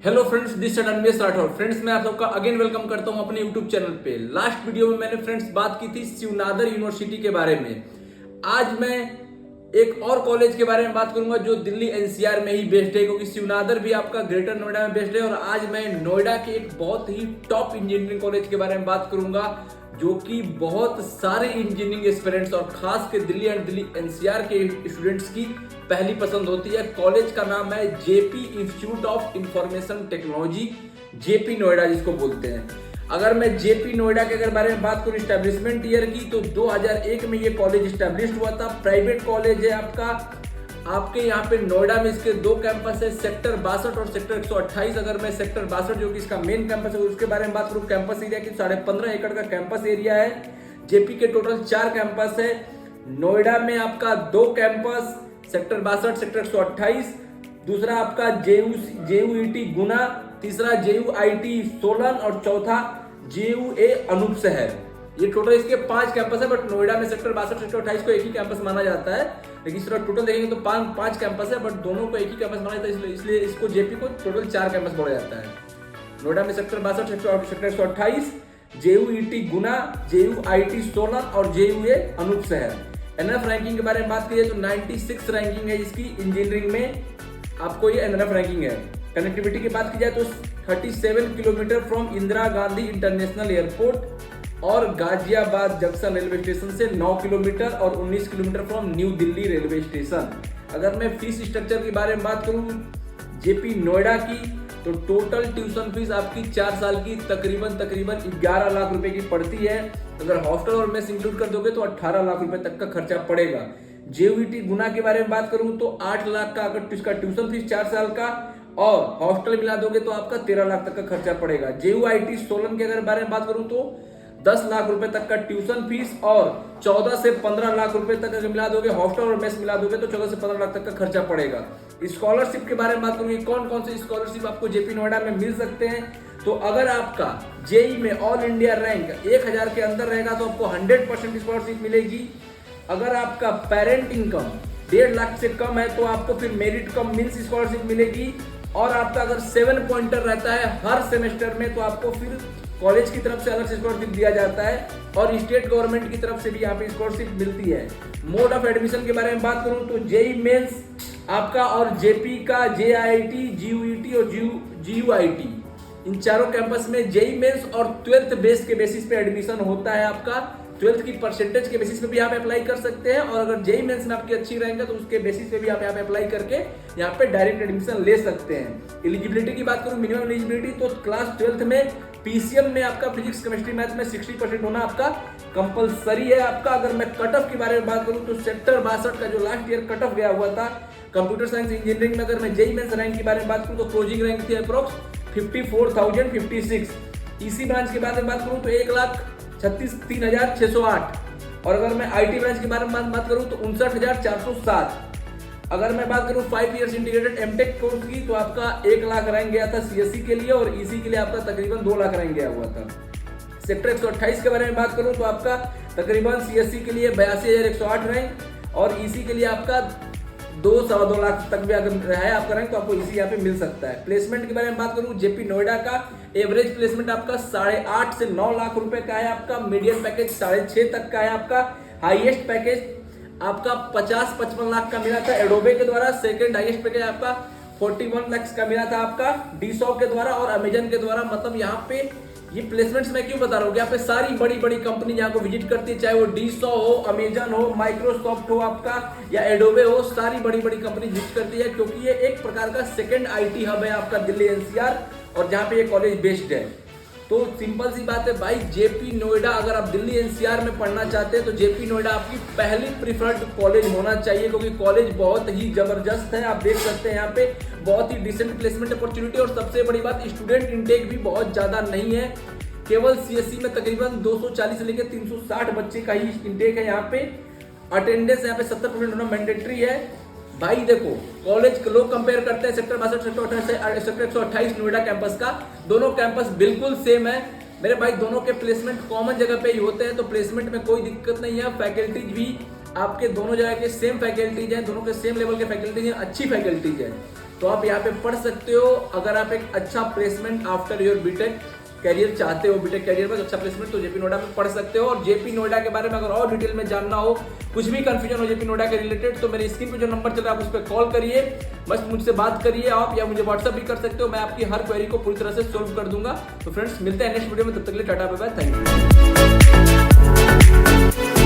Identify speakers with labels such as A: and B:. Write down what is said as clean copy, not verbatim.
A: Hello friends, this is Ranveer Rathore. Friends, मैं आप सबका अगेन वेलकम करता हूं अपने यूट्यूब चैनल पे। लास्ट वीडियो में मैंने फ्रेंड्स बात की थी शिवनादर यूनिवर्सिटी के बारे में। आज मैं एक और कॉलेज के बारे में बात करूंगा जो दिल्ली एनसीआर में ही बेस्ड है, क्योंकि शिवनादर भी आपका ग्रेटर नोएडा में बेस्ड है। और आज मैं नोएडा के एक बहुत ही टॉप इंजीनियरिंग कॉलेज के बारे में बात करूंगा जो कि बहुत सारे इंजीनियरिंग एस्पिरेंट्स और खास के दिल्ली एंड दिल्ली एनसीआर के स्टूडेंट्स की पहली पसंद होती है। कॉलेज का नाम है JP institute of information technology, JP Noida जिसको बोलते हैं। अगर मैं जेपी नोएडा के बारे में बात करूं स्टैब्लिशमेंट ईयर की, तो 2001 में ये कॉलेज स्टैब्लिश हुआ था। प्राइवेट कॉलेज है आपके यहाँ पे नोएडा में इसके दो कैंपस है, सेक्टर 62 और सेक्टर 128। अगर मैं सेक्टर 62 जो कि इसका मेन कैंपस है उसके बारे में बात करूँ, कैंपस एरिया की 15.5 एकड़ का कैंपस एरिया है। जेपी के टोटल 4 कैंपस है। नोएडा में आपका 2 कैंपस, सेक्टर 62 सेक्टर 128, दूसरा आपका जेयूईटी गुना, तीसरा जेयूआईटी सोलन और चौथा जेयूए अनूप शहर। ये टोटल इसके 5 कैंपस है, बट नोएडा में सेक्टर 62 सेक्टर 28 को एक ही कैंपस माना जाता है। लेकिन इस तरह टोटल देखेंगे तो 5 कैंपस है, बट दोनों को एक ही कैंपस माना जाता है, इसलिए इसको जेपी को टोटल 4 कैंपस बोला जाता है। नोएडा में सेक्टर 62 सेक्टर 128, जेयूईटी गुना, जेयूआईटी सोलन और जेयूए अनूप शहर। एनएफ रैंकिंग के बारे में बात करिए तो 96 रैंकिंग है इसकी इंजीनियरिंग में, आपको ये एनएफ रैंकिंग है। कनेक्टिविटी की बात की जाए तो 37 kilometre from Indira Gandhi international airport और गाजियाबाद जंक्शन रेलवे स्टेशन से 9 किलोमीटर और 19 kilometre from new Delhi railway station. अगर मैं फीस स्ट्रक्चर के बारे में बात करूं जेपी नोएडा की, तो टोटल ट्यूशन फीस आपकी 4 साल की तकरीबन 11 लाख रुपए की पड़ती है। अगर हॉस्टल और मेस इंक्लूड कर दोगे तो 18 लाख रुपए तक का खर्चा पड़ेगा। जेयूईटी गुना के बारे में बात करूं तो 8 लाख का अगर इसका ट्यूशन फीस 4 साल का और हॉस्टल मिला दोगे तो आपका 13 लाख तक का खर्चा पड़ेगा। जेयूआईटी सोलन के अगर बारे में बात करूं तो 10 लाख रुपए तक का ट्यूशन फीस और 14 से 15 लाख रुपए तक अगर मिला दोगे, हॉस्टल और मेस मिला दोगे तो 14 से 15 लाख तक का खर्चा पड़ेगा। स्कॉलरशिप के बारे में बात करूंगी, कौन कौन से स्कॉलरशिप आपको जेपी नोएडा में मिल सकते हैं। तो अगर आपका जेई में ऑल इंडिया रैंक 1000 के अंदर रहेगा तो आपको 100% स्कॉलरशिप मिलेगी। अगर आपका पेरेंट इनकम 1.5 लाख से कम है तो आपको फिर मेरिट कम मीन्स स्कॉलरशिप मिलेगी। और आपका अगर 7 पॉइंटर रहता है हर सेमेस्टर में तो आपको फिर कॉलेज की तरफ से अलग से स्कॉलरशिप दिया जाता है और स्टेट गवर्नमेंट की तरफ से भी यहाँ पे स्कॉलरशिप मिलती है। मोड ऑफ एडमिशन के बारे में बात करूं तो जेई मेंस आपका और जेपी का जेआईटी, जीयूईटी और जीयूआईटी, इन चारों कैंपस में जेई मेंस और 12th बेस के बेसिस पे एडमिशन होता है। आपका 12th की परसेंटेज के बेसिस पे भी आप अप्लाई कर सकते हैं और अगर जेई मेंस में आपकी अच्छी रैंक है तो उसके बेसिस पे भी आप यहाँ पे अप्लाई करके यहाँ पे डायरेक्ट एडमिशन ले सकते हैं। एलिजिबिलिटी की बात करूं, मिनिमम एलिजिबिलिटी तो क्लास 12th में पीसीएम में आपका फिजिक्स केमिस्ट्री मैथ में 60% होना आपका कंपलसरी है आपका। अगर मैं कट ऑफ के बारे में बात करूं तो सेक्टर 62 का जो लास्ट ईयर कट ऑफ गया हुआ था कंप्यूटर साइंस इंजीनियरिंग में, अगर मैं जेई मेंस रैंक के बारे में बात करूं तो क्लोजिंग रैंक थी अप्रोक्स 54,056। ईसी ब्रांच के बारे में बात करूं तो 1,36,3,608 और अगर मैं आईटी ब्रांच के बारे में बात करूं तो 59,407। अगर मैं बात करूं 5 इयर्स इंटीग्रेटेड एमटेक कोर्स की तो आपका 1 लाख रैंक गया था सीएससी के लिए और ईसी के लिए आपका तकरीबन 2 लाख रैंक गया हुआ था। सेक्टर 128 के बारे में बात करूं तो आपका तकरीबन सीएससी के लिए 82,108 रैंक और ईसी के लिए आपका 2-2.25 लाख तक भी अगर है आपका रैंक तो आपको ईसी यहाँ पे मिल सकता है। प्लेसमेंट के बारे में बात करूं, जेपी नोएडा का एवरेज प्लेसमेंट आपका 8.5 से 9 लाख रुपए का है। आपका मीडियम पैकेज 6.5 तक का है। आपका हाईएस्ट पैकेज आपका 50-55 लाख का मिला था एडोबे के द्वारा। सेकंड हाईएस्ट पैकेज आपका 41 लाख का मिला था आपका डीसॉप के द्वारा और अमेजन के द्वारा। मतलब यहाँ पे ये प्लेसमेंट्स मैं क्यों बता रहा हूँ, यहाँ पे सारी बड़ी बड़ी कंपनी यहाँ को विजिट करती है, चाहे वो डीसॉ हो, अमेजन हो, माइक्रोसॉफ्ट हो आपका या एडोबे हो, सारी बड़ी बड़ी कंपनी विजिट करती है क्योंकि ये एक प्रकार का सेकंड आईटी हब है आपका दिल्ली एनसीआर और जहाँ पे ये कॉलेज बेस्ड है। तो सिंपल सी बात है भाई, जेपी नोएडा अगर आप दिल्ली एनसीआर में पढ़ना चाहते हैं तो जेपी नोएडा आपकी पहली प्रिफर्ड कॉलेज होना चाहिए क्योंकि कॉलेज बहुत ही जबरदस्त है। आप देख सकते हैं यहाँ पे बहुत ही डिसेंट प्लेसमेंट अपॉर्चुनिटी और सबसे बड़ी बात स्टूडेंट इंटेक भी बहुत ज्यादा नहीं है। केवल सीएससी में तकरीबन 240 से लेकर 360 बच्चे का ही इंटेक है यहाँ पे। अटेंडेंस यहाँ पे 70% होना मैंडेटरी है। भाई देखो, कॉलेज लोग कंपेयर करते हैं सेक्टर 62 सेक्टर 128 नोएडा कैंपस का, दोनों कैंपस बिल्कुल सेम है मेरे भाई। दोनों के प्लेसमेंट कॉमन जगह पे ही होते हैं तो प्लेसमेंट में कोई दिक्कत नहीं है। फैकल्टीज भी आपके दोनों जगह के सेम फैकल्टीज हैं, दोनों के सेम लेवल के फैकल्टीज हैं, अच्छी फैकल्टीज है। तो आप यहाँ पे पढ़ सकते हो। अगर आप एक अच्छा placement after your BTech career चाहते हो, बीटेक कैरियर में अच्छा प्लेसमेंट, तो जेपी नोएडा में पढ़ सकते हो। और जेपी नोएडा के बारे में अगर और डिटेल में जानना हो, कुछ भी कंफ्यूजन हो जेपी नोएडा के रिलेटेड, तो मेरे स्क्रीन पे जो नंबर चल रहा है आप उस पर कॉल करिए, बस मुझसे बात करिए आप, या मुझे व्हाट्सअप भी कर सकते हो। मैं आपकी हर क्वेरी को पूरी तरह से सोल्व कर दूंगा। तो फ्रेंड्स मिलते हैं नेक्स्ट वीडियो में, तब तक के लिए tata bye bye, thank you.